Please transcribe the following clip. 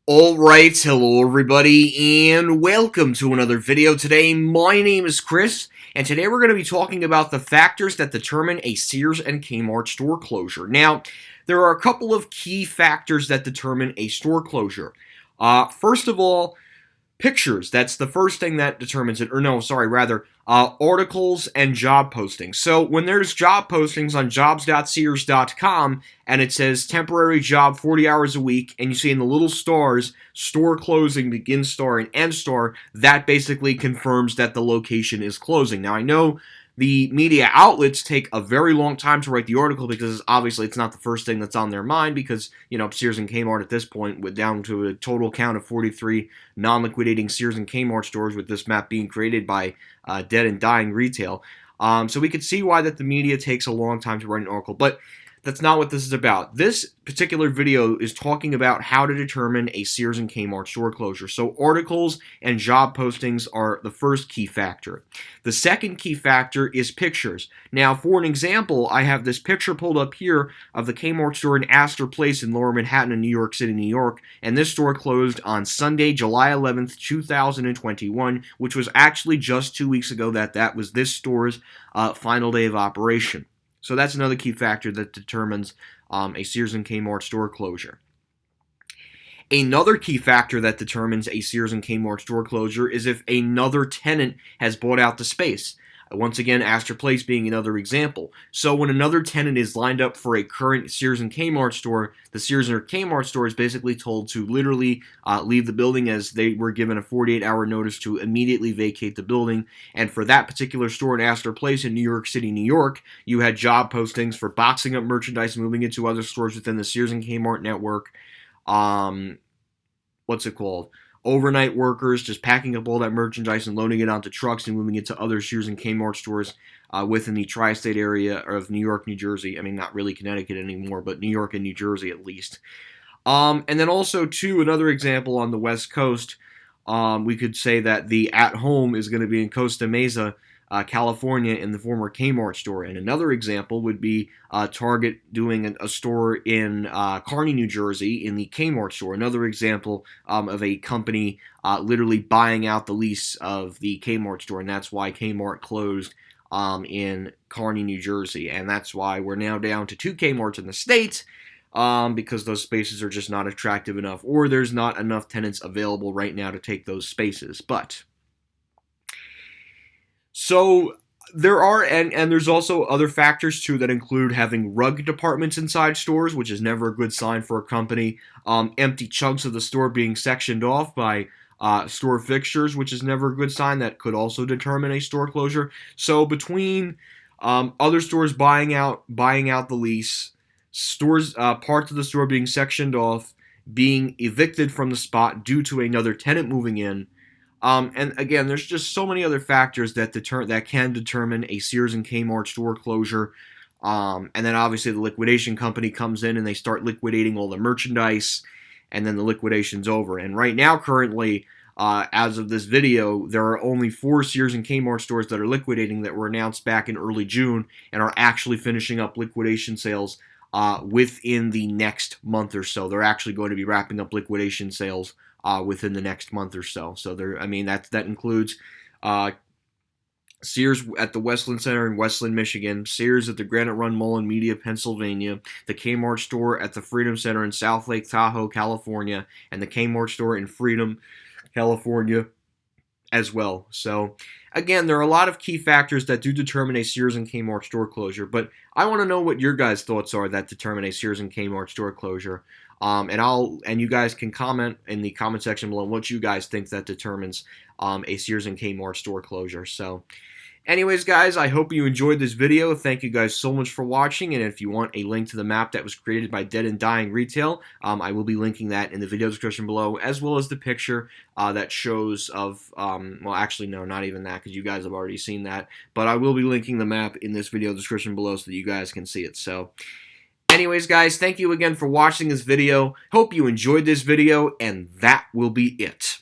Alright, hello everybody, and welcome to another video. Today, my name is Chris, and today we're going to be talking about the factors that determine a Sears and Kmart store closure. Now, there are a couple of key factors that determine a store closure. First of all, pictures. That's the first thing that determines it. Or no, sorry, rather, articles and job postings. So when there's job postings on jobs.sears.com and it says temporary job 40 hours a week, and you see in the little stars, store closing, begin star, and end star, that basically confirms that the location is closing. Now, I know the media outlets take a very long time to write the article because obviously it's not the first thing that's on their mind because, Sears and Kmart at this point, with down to a total count of 43 non-liquidating Sears and Kmart stores, with this map being created by dead and dying retail. So we could see why that the media takes a long time to write an article, but that's not what this is about. This particular video is talking about how to determine a Sears and Kmart store closure. So articles and job postings are the first key factor. The second key factor is pictures. Now, for an example, I have this picture pulled up here of the Kmart store in Astor Place in Lower Manhattan in New York City, New York, and this store closed on Sunday, July 11th, 2021, which was actually just 2 weeks ago that was this store's final day of operation. So that's another key factor that determines a Sears and Kmart store closure. Another key factor that determines a Sears and Kmart store closure is if another tenant has bought out the space. Once again, Astor Place being another example. So when another tenant is lined up for a current Sears and Kmart store, the Sears or Kmart store is basically told to literally leave the building, as they were given a 48-hour notice to immediately vacate the building. And for that particular store in Astor Place in New York City, New York, you had job postings for boxing up merchandise, moving it to other stores within the Sears and Kmart network. Overnight workers just packing up all that merchandise and loading it onto trucks and moving it to other Sears and Kmart stores within the tri-state area of New York, New Jersey. I mean, not really Connecticut anymore, but New York and New Jersey at least. And then also, too, another example on the West Coast, we could say that the At Home is going to be in Costa Mesa, California, in the former Kmart store. And another example would be Target doing a store in Kearny, New Jersey, in the Kmart store. Another example of a company literally buying out the lease of the Kmart store, and that's why Kmart closed in Kearny, New Jersey. And that's why we're now down to 2 Kmarts in the States, because those spaces are just not attractive enough, or there's not enough tenants available right now to take those spaces. So there are, and there's also other factors too that include having rug departments inside stores, which is never a good sign for a company. Empty chunks of the store being sectioned off by store fixtures, which is never a good sign. That could also determine a store closure. So between other stores buying out the lease, stores parts of the store being sectioned off, being evicted from the spot due to another tenant moving in. And again, there's just so many other factors that can determine a Sears and Kmart store closure. And then obviously the liquidation company comes in and they start liquidating all the merchandise, and then the liquidation's over. And right now, currently, as of this video, there are only 4 Sears and Kmart stores that are liquidating that were announced back in early June and are actually finishing up liquidation sales within the next month or so. They're actually going to be wrapping up liquidation sales within the next month or so. So that includes Sears at the Westland Center in Westland, Michigan, Sears at the Granite Run Mall in Media, Pennsylvania, the Kmart store at the Freedom Center in South Lake Tahoe, California, and the Kmart store in Freedom, California as well. So again, there are a lot of key factors that do determine a Sears and Kmart store closure, but I want to know what your guys' thoughts are that determine a Sears and Kmart store closure. And you guys can comment in the comment section below what you guys think that determines a Sears and Kmart store closure. So anyways, guys, I hope you enjoyed this video. Thank you guys so much for watching, and if you want a link to the map that was created by Dead and Dying Retail, I will be linking that in the video description below, as well as the picture that shows of, well, actually, no, not even that, because you guys have already seen that, but I will be linking the map in this video description below so that you guys can see it. So anyways, guys, thank you again for watching this video. Hope you enjoyed this video, and that will be it.